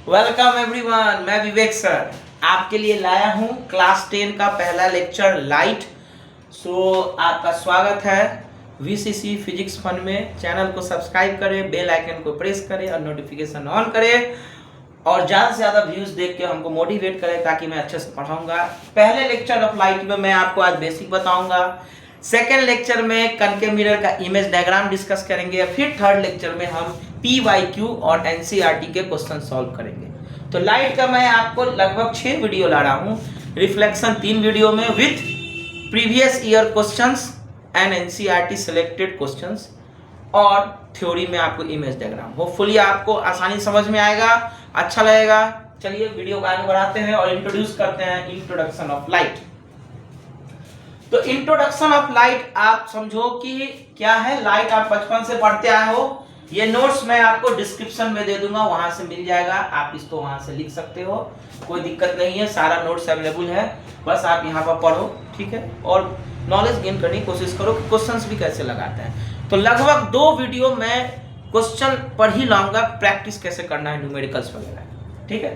Welcome everyone, मैं विवेक sir आपके लिए लाया हूं क्लास 10 का पहला लेक्चर लाइट। आपका स्वागत है वीसीसी फिजिक्स फन में। चैनल को सब्सक्राइब करें, बेल आइकन को प्रेस करें और नोटिफिकेशन ऑन करें और ज़्यादा से ज़्यादा व्यूज देख के हमको मोटिवेट करें ताकि मैं अच्छे से पढ़ाऊंगा। पहले लेक्चर ऑफ लाइट में मैं आपको आज बेसिक बताऊंगा। सेकेंड लेक्चर में कनकेव मिरर का इमेज डायग्राम डिस्कस करेंगे। फिर थर्ड लेक्चर में हम PYQ और NCERT के क्वेश्चन सॉल्व करेंगे। तो लाइट का मैं आपको लगभग 6 वीडियो ला रहा हूँ। रिफ्लेक्शन 3 वीडियो में with previous year questions and NCERT selected questions, और थ्योरी में आपको इमेज डायग्राम। होपफुली आपको आसानी समझ में आएगा, अच्छा लगेगा। चलिए वीडियो को आगे बढ़ाते हैं और इंट्रोड्यूस करते हैं इंट्रोडक्शन ऑफ लाइट। तो इंट्रोडक्शन ऑफ लाइट आप समझो कि क्या है। लाइट आप बचपन से पढ़ते आए हो। ये नोट्स मैं आपको डिस्क्रिप्शन में दे दूंगा, वहां से मिल जाएगा, आप इसको वहां से लिख सकते हो, कोई दिक्कत नहीं है। सारा नोट्स अवेलेबल है, बस आप यहाँ पर पढ़ो, ठीक है। और नॉलेज गेन करने की कोशिश करो कि क्वेश्चंस भी कैसे लगाते हैं। तो लगभग 2 वीडियो मैं क्वेश्चन पर ही लाऊंगा, प्रैक्टिस कैसे करना है, न्यूमेरिकल्स वगैरह, ठीक है।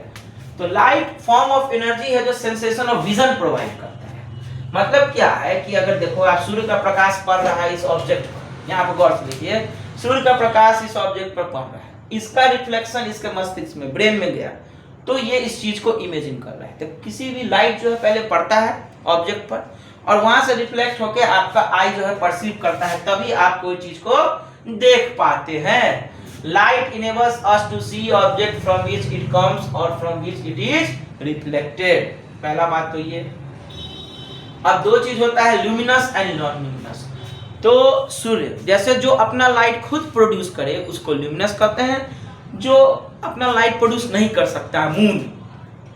तो लाइट फॉर्म ऑफ एनर्जी है जो सेंसेशन ऑफ विजन प्रोवाइड करता है। मतलब क्या है कि अगर देखो आप सूर्य का प्रकाश पड़ रहा है इस ऑब्जेक्ट पर, यहाँ पर गौर से देखिए, सूर्य का प्रकाश इस ऑब्जेक्ट पर पड़ रहा है, इसका रिफ्लेक्शन इसके मस्तिष्क में, ब्रेन में गया, तो ये इस चीज को इमेजिन कर रहा है। तो किसी भी लाइट जो है पहले पड़ता है ऑब्जेक्ट पर और वहां से रिफ्लेक्ट होकर आपका आई जो है परसीव करता है, तभी आप कोई चीज को देख पाते हैं। Light enables us to see object from which it comes और from which it is reflected. पहला बात तो ये। अब 2 चीज होता है, ल्यूमिनस एंड नॉन ल्यूमिनस। तो सूर्य जैसे जो अपना लाइट खुद प्रोड्यूस करे उसको ल्यूमिनस कहते हैं। जो अपना लाइट प्रोड्यूस नहीं कर सकता, मून,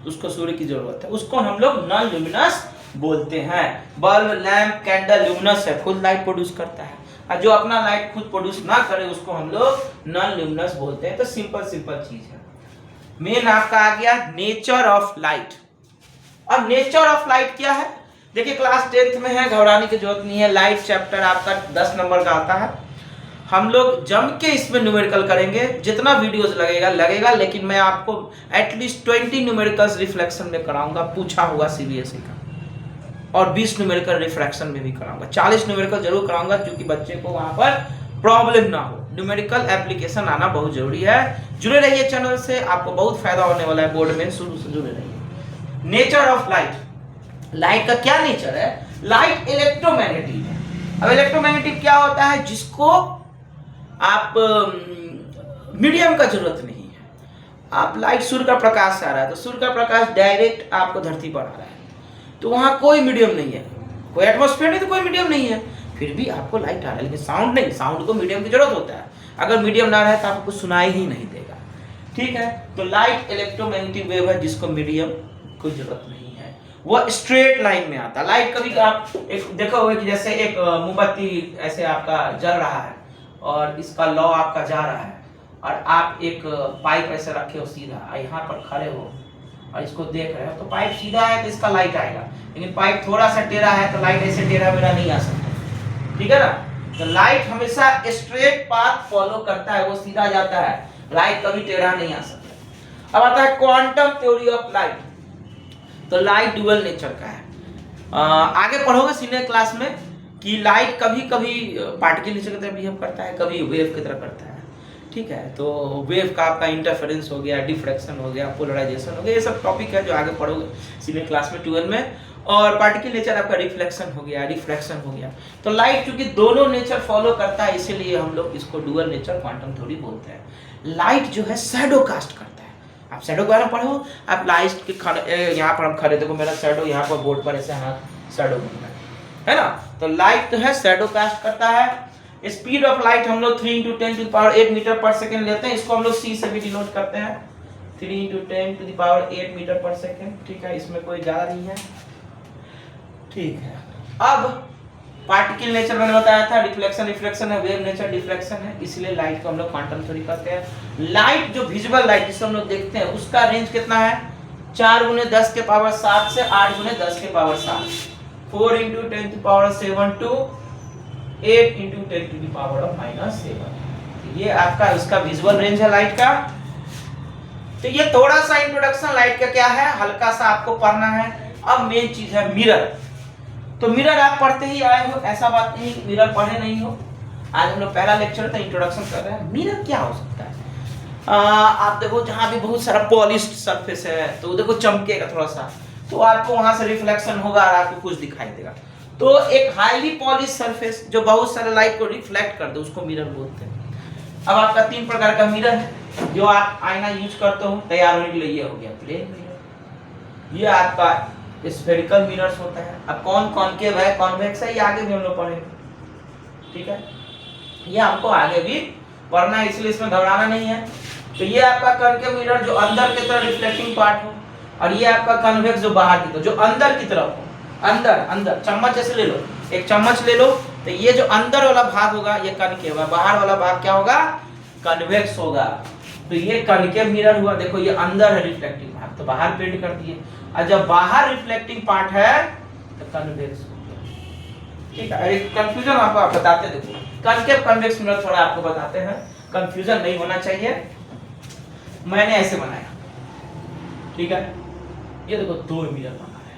उसको सूर्य की जरूरत है, उसको हम लोग नॉन ल्यूमिनस बोलते हैं। बल्ब, लैंप, कैंडल ल्यूमिनस है, खुद लाइट प्रोड्यूस करता है। और जो अपना लाइट खुद प्रोड्यूस ना करे उसको हम लोग नॉन ल्यूमिनस बोलते हैं। तो सिंपल चीज है। मेन आपका आ गया नेचर ऑफ लाइट। अब नेचर ऑफ लाइट क्या है, देखिए क्लास 10th में है, घबराने की जरूरत नहीं है। लाइट चैप्टर आपका 10 नंबर का आता है। हम लोग जम के इसमें न्यूमेरिकल करेंगे, जितना वीडियोस लगेगा, लेकिन मैं आपको एटलीस्ट 20 न्यूमेरिकल्स रिफ्लेक्शन में कराऊंगा, पूछा हुआ CBSE का, और 20 न्यूमेरिकल रिफ्रैक्शन में भी कराऊंगा। 40 न्यूमेरिकल जरूर कराऊंगा, क्योंकि बच्चे को वहां पर प्रॉब्लम ना हो। न्यूमेरिकल एप्लीकेशन आना बहुत जरूरी है। जुड़े रहिए चैनल से, आपको बहुत फायदा होने वाला है। बोर्ड में शुरू से जुड़े रहिए। नेचर ऑफ लाइट, लाइट का क्या नेचर है। लाइट इलेक्ट्रोमैग्नेटिक है। अब इलेक्ट्रोमैग्नेटिक क्या होता है, जिसको आप मीडियम का जरूरत नहीं है। आप लाइट, सूर्य का प्रकाश आ रहा है तो सूर्य का प्रकाश डायरेक्ट आपको धरती पर आ रहा है, तो वहां कोई मीडियम नहीं है, कोई एटमॉस्फेयर नहीं तो कोई मीडियम नहीं है, फिर भी आपको लाइट आ रहा है। लेकिन साउंड नहीं, साउंड को मीडियम की जरूरत होता है। अगर मीडियम ना रहे तो आपको सुनाई ही नहीं देगा, ठीक है। तो लाइट इलेक्ट्रोमैग्नेटिक वेव है जिसको मीडियम कोई जरूरत नहीं है, वो स्ट्रेट लाइन में आता है। लाइट कभी आप एक देखो होगा कि जैसे एक मोमबत्ती ऐसे आपका जल रहा है और इसका लौ आपका जा रहा है, और आप एक पाइप ऐसे रखे हो सीधा, यहाँ पर खड़े हो और इसको देख रहे हो, तो पाइप सीधा है तो इसका लाइट आएगा, लेकिन पाइप थोड़ा सा टेढ़ा है तो लाइट ऐसे टेढ़ा मेरा नहीं आ सकता, ठीक है ना। तो लाइट हमेशा स्ट्रेट पाथ फॉलो करता है, वो सीधा जाता है, लाइट कभी टेढ़ा नहीं आ सकता। अब आता है क्वांटम थ्योरी ऑफ लाइट। तो लाइट डुअल नेचर का है। आगे पढ़ोगे सीनियर क्लास में कि लाइट कभी कभी पार्टिकल नेचर की तरह बिहेव करता है, कभी वेव की तरह करता है, ठीक है। तो वेव का आपका इंटरफेरेंस हो गया, डिफ्रैक्शन हो गया, पोलराइजेशन हो गया, ये सब टॉपिक है जो आगे पढ़ोगे सीनियर क्लास में 12 में। और पार्टिकल नेचर आपका रिफ्लेक्शन हो गया, रिफ्रैक्शन हो गया। तो लाइट क्योंकि दोनों नेचर फॉलो करता है, इसीलिए हम लोग इसको डुअल नेचर क्वांटम थ्योरी बोलते हैं। लाइट जो है शैडो कास्ट करता है। आप शैडो के बारे में पढ़ो, आप लाइट के यहाँ पर हम खड़े, देखो मेरा शैडो यहाँ पर बोर्ड पर ऐसे हाथ शैडो बन रहा है ना। तो लाइट तो है शैडो कास्ट करता है। स्पीड ऑफ लाइट हम लोग 3 × 10⁸ मीटर पर सेकेंड लेते हैं, इसको हम लोग C से भी डिनोट करते हैं, 3 × 10⁸ मीटर पर सेकेंड, ठीक है। इसमें कोई ज्यादा नहीं है, ठीक है। अब पार्टिकल नेचर मैंने बताया था, रिफ्लेक्शन रिफ्रैक्शन है, वेव नेचर डिफ्रैक्शन है, इसलिए लाइट को हम लोग क्वांटम थ्योरी कहते हैं। लाइट जो विजुअल लाइट जिसे हम लोग देखते हैं उसका रेंज कितना है, 4 × 10⁷ से 8 × 10⁷, 4 × 10⁷ to 8 × 10⁻⁻⁷। ये आपका इसका विजुअल रेंज है लाइट का। तो ये थोड़ा सा इंट्रोडक्शन लाइट का क्या है, हल्का सा आपको पढ़ना है। अब मेन चीज है मिरर। तो मिरर आप पढ़ते ही आए हो, ऐसा बात नहीं मिरर पढ़े नहीं हो। आज हम लोग पहला लेक्चर था, इंट्रोडक्शन कर रहे हैं। मिरर क्या हो सकता है? आप देखो जहां भी बहुत सारा पॉलिश्ड सरफेस है तो देखो चमकेगा थोड़ा सा, तो आपको वहां से रिफ्लेक्शन होगा और आपको कुछ दिखाई देगा। तो एक हाईली पॉलिश सरफेस जो बहुत सारे लाइट को रिफ्लेक्ट कर दे उसको मिरर बोलते हैं। अब आपका 3 प्रकार का मिरर है जो आप आईना यूज करते हो तैयार होने के लिए। ये हो गया प्लेन मिरर, ये आपका स्फेरिकल मिरर्स होता है। अब कौन कॉनकेव है कॉन्वेक्स है ये आगे भी हम लोग पढ़ेंगे, ठीक है, ये हमको आगे भी पढ़ना है, इसलिए इसमें घबराना नहीं है। तो ये आपका कॉनकेव मिरर जो अंदर की तरफ रिफ्लेक्टिंग पार्ट हो, और ये आपका कॉन्वेक्स जो बाहर की तरफ, जो अंदर की तरफ हो। अंदर चम्मच ऐसे ले लो, एक चम्मच ले लो, तो ये जो अंदर वाला भाग होगा ये कॉनकेव है, बाहर वाला भाग क्या होगा, कॉन्वेक्स होगा। तो ये कॉनकेव मिरर हुआ। देखो ये अंदर है रिफ्लेक्टिंग भाग तो बाहर पेंट कर दिए, और जब बाहर रिफ्लेक्टिंग पार्ट है तो कॉन्वेक्स हो गया, ठीक है। एक कंफ्यूजन आपको बताते हैं, देखो कॉनकेव कॉन्वेक्स मिरर थोड़ा आपको बताते हैं, कंफ्यूजन नहीं होना चाहिए। मैंने ऐसे बनाया, ठीक है, ये देखो 2 मिरर बना है।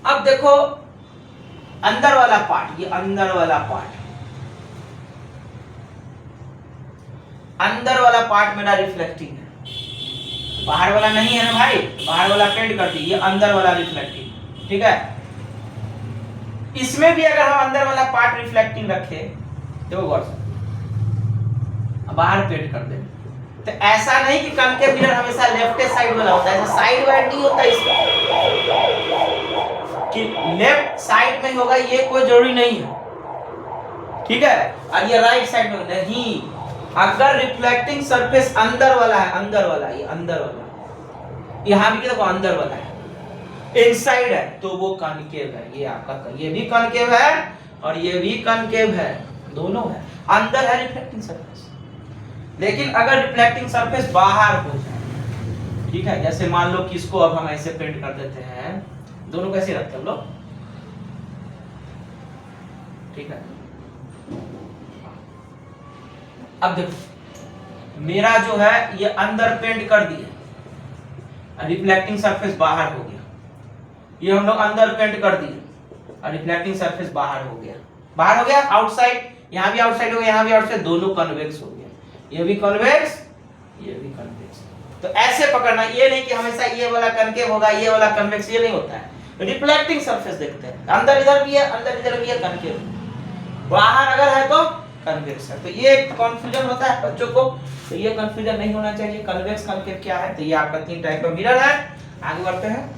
अब देखो अंदर वाला पार्ट, ये अंदर वाला पार्ट, अंदर वाला पार्ट मेरा रिफ्लेक्टिंग है, बाहर वाला नहीं है ना भाई, बाहर वाला पेंट कर दी, ये अंदर वाला रिफ्लेक्टिंग, ठीक है। इसमें भी अगर हम अंदर वाला पार्ट रिफ्लेक्टिंग रखे, देखो गौर से, बाहर पेंट कर दे, तो ऐसा नहीं कि कॉनकेव मिरर हमेशा लेफ्ट साइड वाला होता है, ऐसा साइड वाइड नहीं होता इसका कि लेफ्ट साइड में होगा, ये कोई जरूरी नहीं है, ठीक है। और ये राइट साइड में नहीं, अगर रिफ्लेक्टिंग सरफेस अंदर वाला है, अंदर वाला, ये अंदर वाला, यहां भी देखो अंदर वाला है, इनसाइड है तो वो कॉनकेव है। ये आपका ये भी कॉनकेव है और ये भी कॉनकेव है, दोनों है, अंदर है रिफ्लेक्टिंग सरफेस। लेकिन अगर रिफ्लेक्टिंग सरफेस बाहर हो जाए, ठीक है, जैसे मान लो कि इसको अब हम ऐसे पेंट कर देते हैं, दोनों कैसे रखते हैं हम लोग, ठीक है। अब देखो मेरा जो है ये अंदर पेंट कर दिया, रिफ्लेक्टिंग सरफेस बाहर हो गया, ये हम लोग अंदर पेंट कर दिए और रिफ्लेक्टिंग सरफेस बाहर हो गया, बाहर हो गया आउटसाइड, यहाँ भी आउटसाइड हो गया, यहाँ भी आउटसाइड, दोनों कन्वेक्स हो गया, ये भी कन्वेक्स, ये भी कन्वेक्स। तो ऐसे पकड़ना, ये नहीं कि हमेशा ये वाला कनकेव होगा ये वाला कन्वेक्स, ये नहीं होता है। रिफ्लेक्टिंग सरफेस देखते हैं, अंदर इधर भी है, अंदर इधर भी है, कनकेव, बाहर अगर है तो कन्वेक्स है। तो ये कंफ्यूजन होता है बच्चों को, तो ये कंफ्यूजन नहीं होना चाहिए। कन्वेक्स कनकेव क्या है, तो ये आपका 3 टाइप का मिरर है। आगे बढ़ते हैं।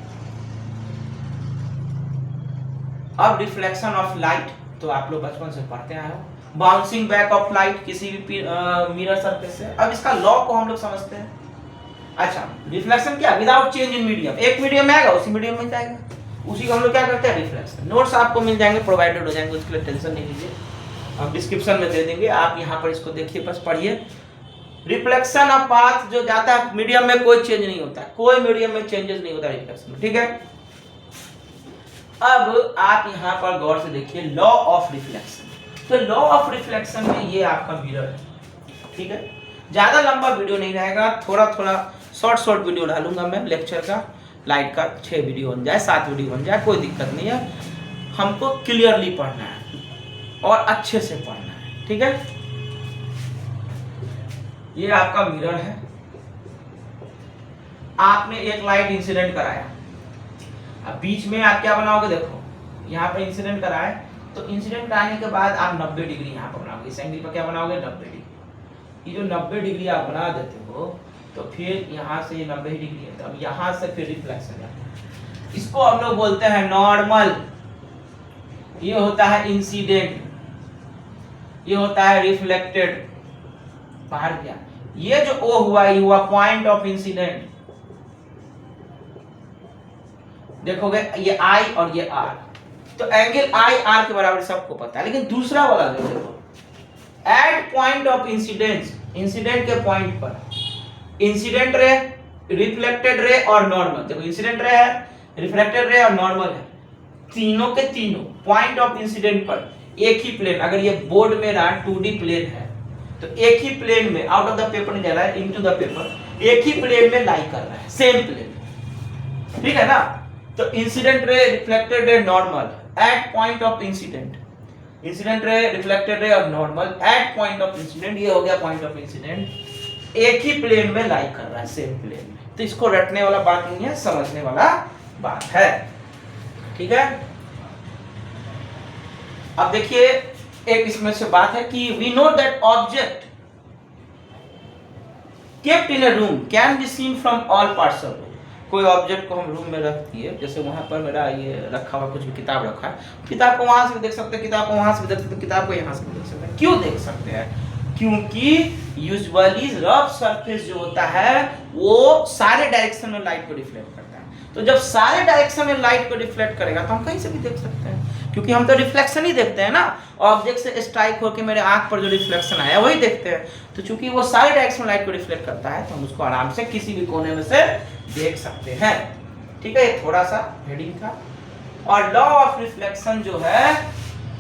अब रिफ्लेक्शन ऑफ लाइट, तो आप लोग बचपन से पढ़ते आए हो, बाउंसिंग बैक ऑफ लाइट किसी भी मिरर सरफेस से। अब इसका लॉ को हम लोग समझते हैं। अच्छा, रिफ्लेक्शन क्या, विदाउट चेंज इन मीडियम, एक मीडियम में आएगा उसी मीडियम में जाएगा, उसी को हम लोग क्या करते हैं, रिफ्लेक्शन। नोट्स आपको मिल जाएंगे, प्रोवाइडेड हो जाएंगे, उसके लिए टेंशन नहीं लीजिए, हम डिस्क्रिप्शन में दे देंगे, आप यहाँ पर इसको देखिए, बस पढ़िए। रिफ्लेक्शन ऑफ पाथ जो जाता है मीडियम में, कोई चेंज नहीं होता, कोई मीडियम में चेंजेस नहीं होता रिफ्लेक्शन में, ठीक है। अब आप यहाँ पर गौर से देखिए लॉ ऑफ रिफ्लेक्शन। तो लॉ ऑफ रिफ्लेक्शन में ये आपका मिरर है, ठीक है। ज्यादा लंबा वीडियो नहीं रहेगा, थोड़ा थोड़ा शॉर्ट वीडियो डालूंगा मैं लेक्चर का, लाइट का 6 वीडियो बन जाए, 7 वीडियो बन जाए, कोई दिक्कत नहीं है। हमको क्लियरली पढ़ना है और अच्छे से पढ़ना है, ठीक है। ये आपका मिरर है, आपने एक लाइट इंसिडेंट कराया, अब बीच में आप क्या बनाओगे, देखो यहाँ पर इंसिडेंट कराए, तो इंसिडेंट कराने के बाद आप 90 डिग्री यहाँ पर बनाओगे, इस एंगल पर क्या बनाओगे, 90 डिग्री। ये जो 90 डिग्री आप बना देते हो, तो फिर यहाँ से ये 90 डिग्री है, तो अब यहाँ से फिर रिफ्लेक्शन जाता है, इसको हम लोग बोलते हैं नॉर्मल, ये होता है इंसिडेंट, ये होता है रिफ्लेक्टेड, बाहर गया। ये जो O हुआ, ये हुआ पॉइंट ऑफ इंसिडेंट, देखोगे ये I और ये R, तो एंगल I R के बराबर सबको पता है। लेकिन दूसरा वाला देखो, at point of incidence, incident के पॉइंट पर, इंसिडेंट रे, रिफ्लेक्टेड रे और नॉर्मल, देखो इंसिडेंट रे है, रिफ्लेक्टेड रे और नॉर्मल है, तीनों के तीनों पॉइंट ऑफ इंसिडेंट पर एक ही प्लेन, अगर ये बोर्ड मेरा 2D प्लेन है तो एक ही प्लेन में, आउट ऑफ द पेपर नहीं जा रहा है, इनटू द पेपर, एक ही प्लेन में लाई कर रहा है, सेम प्लेन, ठीक है ना। तो incident ray, reflected ray, normal at point of incident, incident ray, reflected ray और normal at point of incident, ये हो गया पॉइंट ऑफ इंसिडेंट, एक ही प्लेन में लाई कर रहा है, सेम प्लेन में। तो इसको रटने वाला बात नहीं है, समझने वाला बात है, ठीक है। अब देखिए एक इसमें से बात है कि we know that object kept in a room can be seen from all parts of room। कोई ऑब्जेक्ट को हम रूम में रख दिए, जैसे वहां पर मेरा ये रखा हुआ कुछ भी किताब रखा है, किताब को वहां से भी देख सकते हैं, किताब को वहां से भी देख सकते हैं, किताब को यहाँ से भी देख सकते हैं। क्यों देख सकते हैं? क्योंकि यूजुअली रफ सरफेस जो होता है वो सारे डायरेक्शन में लाइट को रिफ्लेक्ट करता है। तो जब सारे डायरेक्शन में लाइट को रिफ्लेक्ट करेगा तो हम कहीं से भी देख सकते हैं, क्योंकि हम तो रिफ्लेक्शन ही देखते हैं ना, ऑब्जेक्ट से स्ट्राइक होकर मेरे आंख पर जो रिफ्लेक्शन आया वही देखते हैं। तो चूंकि वो सारे डायरेक्शन में लाइट को रिफ्लेक्ट करता है तो हम उसको आराम से किसी भी कोने में से देख सकते हैं, ठीक है। ये थोड़ा सा हेडिंग था। और लॉ ऑफ रिफ्लेक्शन जो है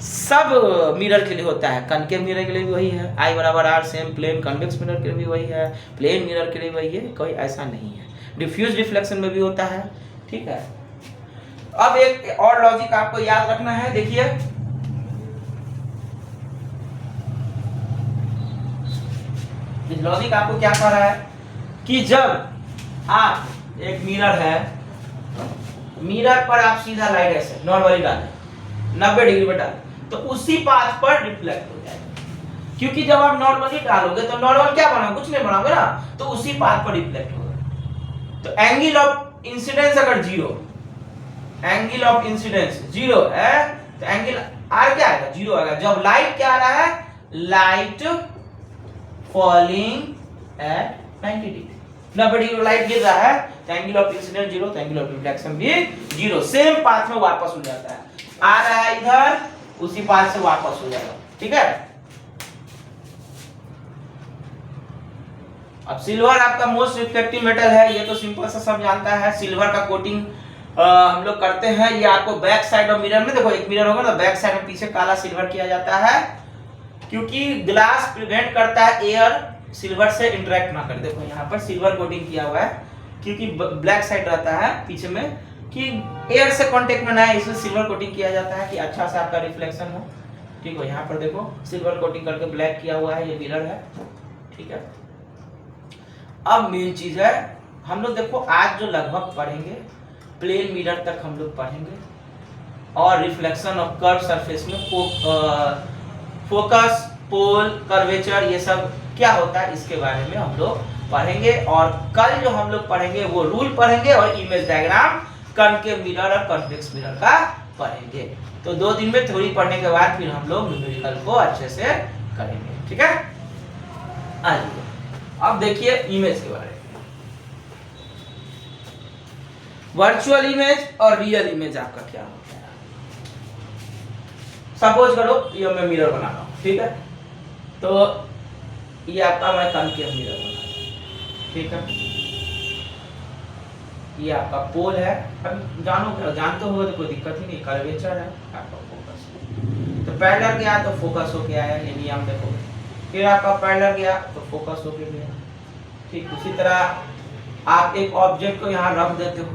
सब मिरर के लिए होता है, कनकेव मिरर के लिए भी वही है, आई बराबर r same plane, convex mirror के लिए भी वही है, प्लेन मिरर के लिए वही है, कोई ऐसा नहीं है। डिफ्यूज रिफ्लेक्शन में भी होता है, ठीक है। अब एक और लॉजिक आपको याद रखना है, देखिए इस लॉजिक आपको क्या कह रहा है कि जब आप एक मिरर है, मिरर पर आप सीधा लाइट ऐसे नॉर्मली डालें 90 डिग्री पर डालें तो उसी पाथ पर रिफ्लेक्ट हो जाएगा, क्योंकि जब आप नॉर्मली डालोगे तो नॉर्मल क्या बनाओगे, कुछ नहीं बनाओगे ना, तो उसी पाथ पर रिफ्लेक्ट होगा। तो एंगल ऑफ इंसिडेंस अगर zero, angle of incidence zero है तो एंगल आर क्या आएगा, जीरो आएगा। जब लाइट क्या आ रहा है, light falling eight 90 degree, 90 degree light गिर रहा है तो एंगल ऑफ इंसिडेंस जीरो, तो एंगल ऑफ रिफ्लेक्शन भी जीरो, सेम पाथ में वापस हो जाता है। आ रहा है इधर, उसी पाथ से वापस हो जाएगा, ठीक है। अब सिल्वर आपका मोस्ट रिफ्लेक्टिव मेटल है, ये तो सिंपल सा सब जानता है। सिल्वर का कोटिंग हम लोग करते हैं, ये आपको बैक साइड ऑफ मिरर में, देखो एक मिरर होगा ना, बैक साइड में पीछे काला सिल्वर किया जाता है, क्योंकि ग्लास प्रिवेंट करता है एयर सिल्वर से इंटरेक्ट ना करे। देखो यहाँ पर सिल्वर कोटिंग किया हुआ है, क्योंकि ब्लैक साइड रहता है पीछे में, कि एयर से कांटेक्ट में ना है, इसलिए सिल्वर कोटिंग किया जाता है कि अच्छा सा आपका रिफ्लेक्शन हो, ठीक है। यहाँ पर देखो सिल्वर कोटिंग करके ब्लैक किया हुआ है, ये मिरर है, ठीक है। अब मेन चीज है, हम लोग देखो आज जो लगभग पढ़ेंगे प्लेन मिरर तक हम लोग पढ़ेंगे, और रिफ्लेक्शन ऑफ कर्व सरफेस में फोकस, पोल, कर्वेचर, ये सब क्या होता है इसके बारे में हम लोग पढ़ेंगे। और कल जो हम लोग पढ़ेंगे वो रूल पढ़ेंगे और इमेज डायग्राम कनकेव मिरर और कन्वेक्स मिरर का पढ़ेंगे। तो 2 दिन में थ्योरी पढ़ने के बाद फिर हम लोग न्यूमेरिकल को अच्छे से करेंगे, ठीक है। आइए अब देखिए इमेज के बारे में, वर्चुअल इमेज और रियल इमेज आपका क्या होता है। सपोज करो ये मैं मिरर बना रहा हूं, ठीक है, तो ये आपका मैं कनकेव मिरर बना रहा हूं, ठीक है। ये आपका पोल है, अब जानते हो तो कोई दिक्कत ही नहीं, कर्वेचर है आपका, फोकस, तो पैरेलल गया तो फोकस होके आया, ये नियम देखो। फिर आपका पैरेलल गया तो फोकस होके गया, ठीक। उसी तरह आप एक ऑब्जेक्ट को यहाँ रख देते हो,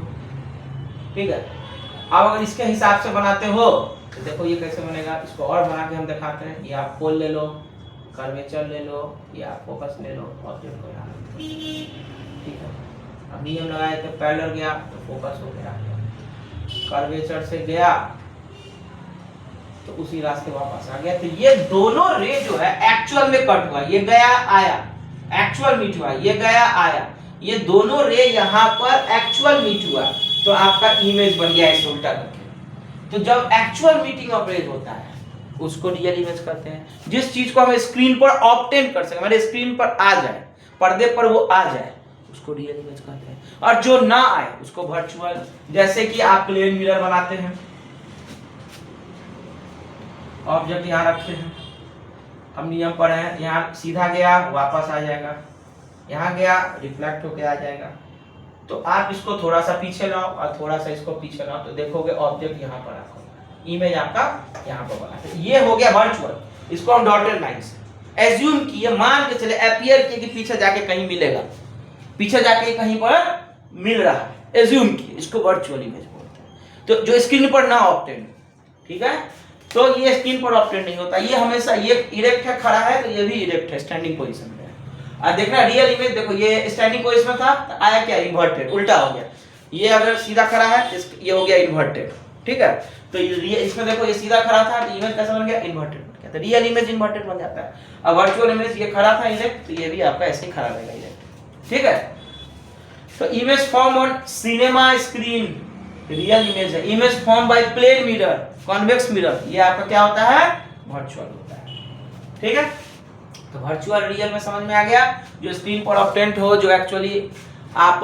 ठीक है। अब अगर इसके हिसाब से बनाते हो तो देखो ये कैसे बनेगा, इसको और बना के हम दिखाते हैं। ये आप पोल ले लो, कर्वेचर ले लो, ये आप फोकस ले लो, ऑब्जेक्ट को यहाँ, ठीक है। अब नियम लगाए तो पैरेलल गया तो फोकस हो गया, कर्वेचर से गया तो उसी रास्ते वापस आ गया। तो ये दोनों रे जो है एक्चुअल में कट हुआ, ये गया आया, एक्चुअल मीट हुआ, ये गया आया, ये दोनों रे यहाँ पर एक्चुअल मीट हुआ, तो आपका इमेज बन गया इसे उल्टा करके। तो जब एक्चुअल मीटिंग ऑफ रेज होता है उसको रियल इमेज कहते हैं। जिस चीज को हम स्क्रीन पर ऑब्टेन कर सके, हमारे स्क्रीन पर आ जाए, पर्दे पर वो आ जाए, उसको रियल इमेज कहते हैं। और जो ना आए उसको वर्चुअल। जैसे कि आप प्लेन मिरर बनाते हैं, ऑब्जेक्ट यहाँ रखे हैं, हम नियम पढ़े हैं, यहाँ सीधा गया वापस आ जाएगा, यहाँ गया रिफ्लेक्ट होके आ जाएगा। तो आप इसको थोड़ा सा पीछे लाओ और थोड़ा सा इसको पीछे लाओ तो देखोगे ऑब्जेक्ट यहाँ पर आपका, इमेज आपका यहाँ पर बना। तो ये हो गया वर्चुअल। इसको हम डॉटेड लाइन से एज्यूम किए, मान के चले, अपीयर किए कि पीछे जाके कहीं मिलेगा, पीछे जाके कहीं पर मिल रहा है, एज्यूम की, इसको वर्चुअल इमेज बोलते हैं। तो जो स्क्रीन पर ना ऑब्टेंड, ठीक है, तो ये स्क्रीन पर ऑब्टेंड नहीं होता, ये हमेशा ये इरेक्ट है, खड़ा है, तो ये भी इरेक्ट है, स्टैंडिंग पोजीशन में है। और देखना रियल इमेज, देखो ये स्टैंडिंग पोजीशन में था, तो आया क्या, इन्वर्टेड, उल्टा हो गया। ये अगर सीधा खड़ा है, ये हो गया इन्वर्टेड, ठीक है। तो इसमें देखो ये सीधा खड़ा था, तो इमेज कैसा बन गया, इन्वर्टेड बन गया, तो रियल इमेज इन्वर्टेड बन जाता है। अब वर्चुअल इमेज ये खड़ा था इरेक्ट, तो ये भी आपका ऐसे ही खड़ा रहेगा इरेक्ट, ठीक है। तो image form on cinema screen, real image है। Image form by plane mirror, convex mirror, ये आपका क्या होता है, वर्चुअल होता है, ठीक है। तो वर्चुअल रियल में समझ में आ गया, जो स्क्रीन पर ऑब्टेंट हो, जो एक्चुअली आप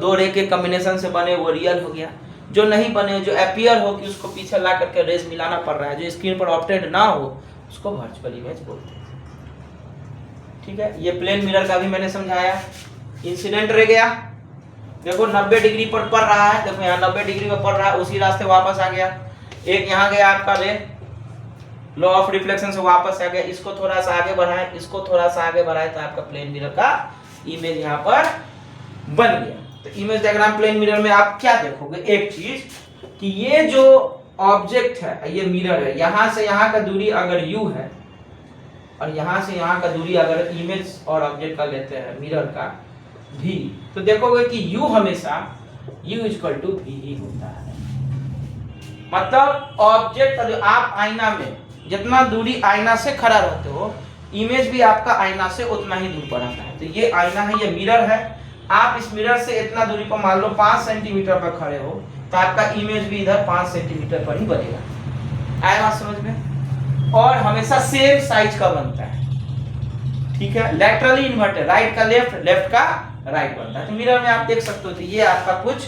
दो रे के कॉम्बिनेशन से बने, वो रियल हो गया। जो नहीं बने, जो अपीयर हो कि उसको पीछे ला करके रेज मिलाना पड़ रहा है, जो स्क्रीन पर ऑब्टेंट ना हो, उसको वर्चुअल इमेज बोलते हैं, ठीक है। ये प्लेन मिरर का भी मैंने समझाया। इंसिडेंट रह गया, देखो 90 डिग्री पर पड़ रहा है, देखो यहाँ 90 डिग्री पर पड़ रहा है, उसी रास्ते वापस आ गया। एक यहाँ गया आपका रे, लॉ ऑफ रिफ्लेक्शन से वापस आ गया, इसको थोड़ा सा आगे बढ़ाएं, इसको थोड़ा सा आगे बढ़ाएं, तो आपका प्लेन मिरर का इमेज यहाँ पर बन गया। तो इमेज डायग्राम प्लेन मिरर में आप क्या देखोगे, एक चीज कि ये जो ऑब्जेक्ट है, ये मिरर है, यहां से यहां का दूरी अगर u है, और यहां से यहां का दूरी अगर इमेज और ऑब्जेक्ट का लेते हैं मिरर का v, तो देखोगे कि u हमेशा u = v ही होता है। मतलब ऑब्जेक्ट का जो आप आईना में जितना दूरी आईना से खड़ा रहते हो, इमेज भी आपका आईना से उतना ही दूर पर आता है। तो ये आईना है, ये मिरर है, आप इस मिरर से इतना दूरी पर मान लो 5 सेंटीमीटर पर खड़े हो, तो आपका इमेज भी इधर 5 सेंटीमीटर पर ही बनेगा। आया बात समझ में? और हमेशा सेम साइज का बनता है, ठीक है। लैटरली इन्वर्टेड, राइट का लेफ्ट, लेफ्ट का राइट बनता है। तो मिरर में आप देख सकते हो, तो ये आपका कुछ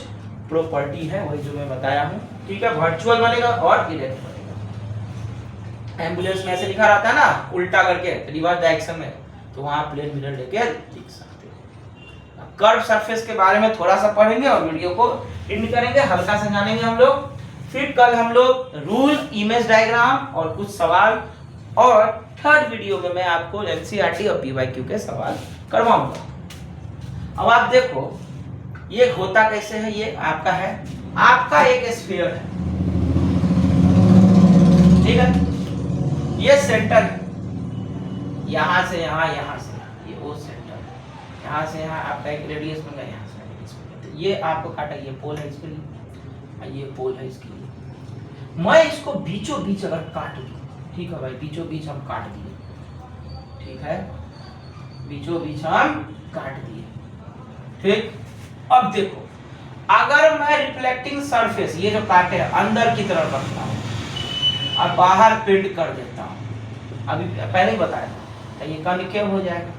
प्रॉपर्टी है, वही जो मैं बताया हूँ, ठीक है। वर्चुअल बनेगा और इरेक्ट बनेगा। एम्बुलेंस में ऐसे लिखा रहता है ना, उल्टा करके रिवर्स डायरेक्शन में, तो वहां प्लेन मिरर लेके लिख सकते हो। कर्व सरफेस के बारे में थोड़ा सा पढ़ेंगे और वीडियो को एंड करेंगे, हल्का सा जानेंगे हम लोग। फिर कल हम लोग रूल, इमेज डायग्राम और कुछ सवाल, और थर्ड वीडियो में मैं आपको एनसीईआरटी और पीवाईक्यू के सवाल करवाऊंगा। अब आप देखो ये होता कैसे है, ये आपका है, आपका एक स्फीयर है, ठीक है। ये सेंटर है, यहां से यहां, यहां से ये वो सेंटर है, यहां से यहां आपका एक रेडियस बन गया, यहां से रेडियस बन गया। तो ये आपको काटा, ये पोल है इसके लिए, ये पोल है इसके लिए। मैं इसको बीचों बीच अगर काट दूं, ठीक है भाई, बीचों बीच हम काट दिए, ठीक है, बीचों बीच हम काट दिए, ठीक। अब देखो, अगर मैं रिफ्लेक्टिंग सरफेस, ये जो काटे हैं, अंदर की तरफ रखता हूं और बाहर पेंट कर देता हूं, अभी पहले ही बताया था, तो ये कॉन्केव हो जाएगा।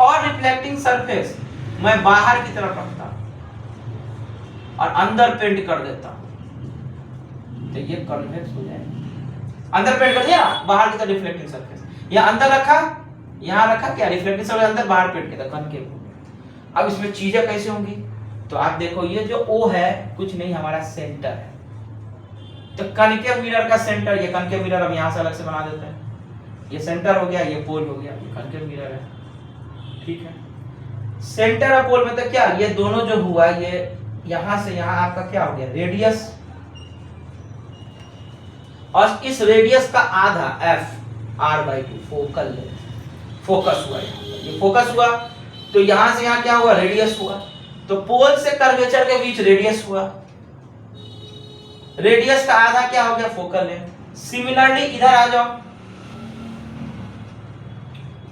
और रिफ्लेक्टिंग सरफेस मैं बाहर की तरफ रखता हूं और अंदर पेंट कर देता हूं, तो ये कॉन्वेक्स हो जाएगा। अंदर पेंट कर दिया, बाहर की तरफ रिफ्लेक्टिंग सरफेस, या अंदर रखा, यहां रखा, क्या रिफ्लेक्टिंग सरफेस अंदर, बाहर पेंट किया, कॉन्केव हो गया। अब इसमें चीजें कैसे होंगी, तो आप देखो, ये जो O है कुछ नहीं, हमारा सेंटर है। तो कॉन्केव मिरर का सेंटर, ये कॉन्केव मिरर अब यहां से अलग से बना देते हैं, ये सेंटर हो गया, ये पोल हो गया, ये कॉन्केव मिरर है, ठीक है। सेंटर और पोल में तो क्या, ये दोनों जो हुआ, ये यहां से यहां आपका क्या हो गया, रेडियस, और इस रेडियस का आधा f r/2 focal length, focus हुआ, ये फोकस हुआ, तो यहां से यहां क्या हुआ, रेडियस हुआ। तो पोल से कर्वेचर के बीच रेडियस हुआ, रेडियस का आधा क्या हो गया, फोकल लेंथ। सिमिलरली इधर आ जाओ,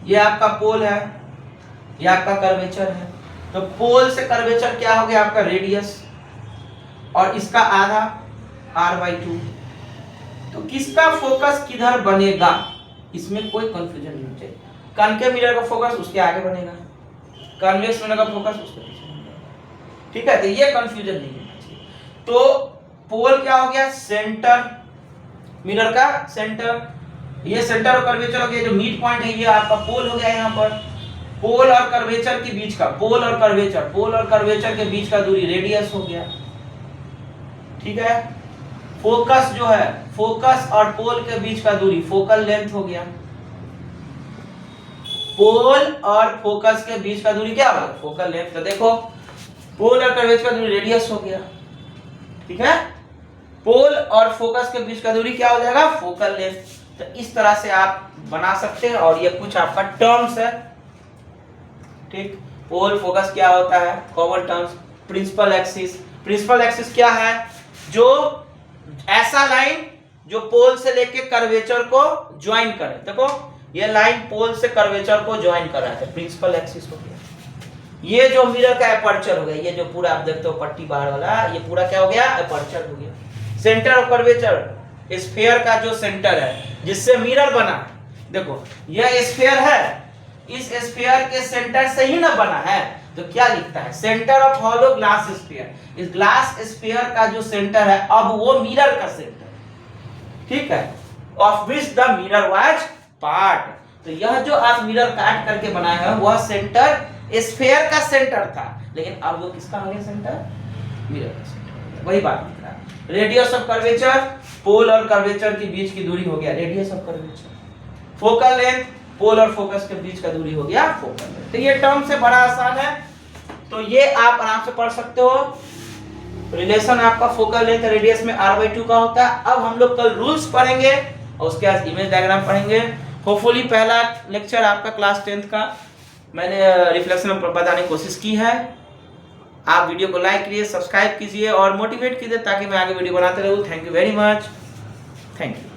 ये आपका पोल है, ये आपका कर्वेचर है, तो पोल से कर्वेचर क्या हो गया, आपका रेडियस, और इसका आधा r/2। तो किसका फोकस किधर बनेगा, इसमें कोई कंफ्यूजन नहीं चाहिए। कॉन्केव मिरर का फोकस उसके आगे बनेगा, कॉन्वेक्स मिरर का फोकस उसके पीछे बनेगा, ठीक है। तो ये कंफ्यूजन नहीं होना चाहिए। तो पोल क्या हो गया, सेंटर, मिरर का सेंटर, ये सेंटर और कर्वेचर हो गया, जो मिड पॉइंट है ये आपका पोल हो गया। यहाँ पर पोल और कर्वेचर के बीच का, पोल और कर्वेचर के बीच का दूरी रेडियस हो गया, ठीक है। फोकस जो है, फोकस और पोल के बीच का दूरी फोकल लेंथ हो गया, पोल और फोकस के बीच का दूरी क्या होगा, फोकल लेंथ। तो देखो पोल और कर्वेचर का दूरी रेडियस हो गया, ठीक है। पोल और फोकस के बीच का दूरी क्या हो जाएगा, फोकल लेंथ। तो इस तरह से आप बना सकते हैं और ये कुछ आपका टर्म्स है, ठीक। पोल फोकस क्या होता है, common terms. Principal axis, principal axis क्या है, जो ऐसा लाइन जो पोल से लेके कर्वेचर को ज्वाइन करे। देखो ये लाइन पोल से कर्वेचर को ज्वाइन कर रहा है, प्रिंसिपल एक्सिस हो गया। ये जो मिरर का एपर्चर हो गया, ये जो पूरा आप देखते हो पट्टी बाहर वाला, ये पूरा क्या हो गया, एपर्चर हो गया। सेंटर ऑफ कर्वेचर, स्फीयर का जो सेंटर है जिससे मिरर बना, देखो यह स्फीयर है, इस स्फीयर के सेंटर से ही ना बना है, तो क्या लिखता है, centre of hollow glass sphere. इस ग्लास स्फीयर का जो सेंटर है अब वो मिरर का सेंटर, ठीक है, of which the mirror was part. तो यह जो आप मिरर काट करके बनाए हैं वह सेंटर स्फीयर का सेंटर था, लेकिन अब वो किसका हो गया सेंटर, मिरर का सेंटर। वही बात लिख रहा है। रेडियस ऑफ कर्वेचर, पोल और कर्वेचर के बीच की दूरी हो गया radius of curvature. Focal length, pole और फोकस के बीच का दूरी हो गया फोकल लेंथ। तो ये टर्म से बड़ा आसान है, तो ये आप आराम से पढ़ सकते हो। रिलेशन आपका फोकल लेंथ रेडियस में r/2 का होता है। अब हम लोग कल रूल्स पढ़ेंगे और उसके बाद इमेज डायग्राम पढ़ेंगे। होपफुली पहला लेक्चर आपका क्लास 10th का मैंने रिफ्लेक्शन में बताने की कोशिश की है। आप वीडियो को लाइक कीजिए, सब्सक्राइब कीजिए और मोटिवेट कीजिए ताकि मैं आगे वीडियो बनाते रहूं। Thank you very much, thank you.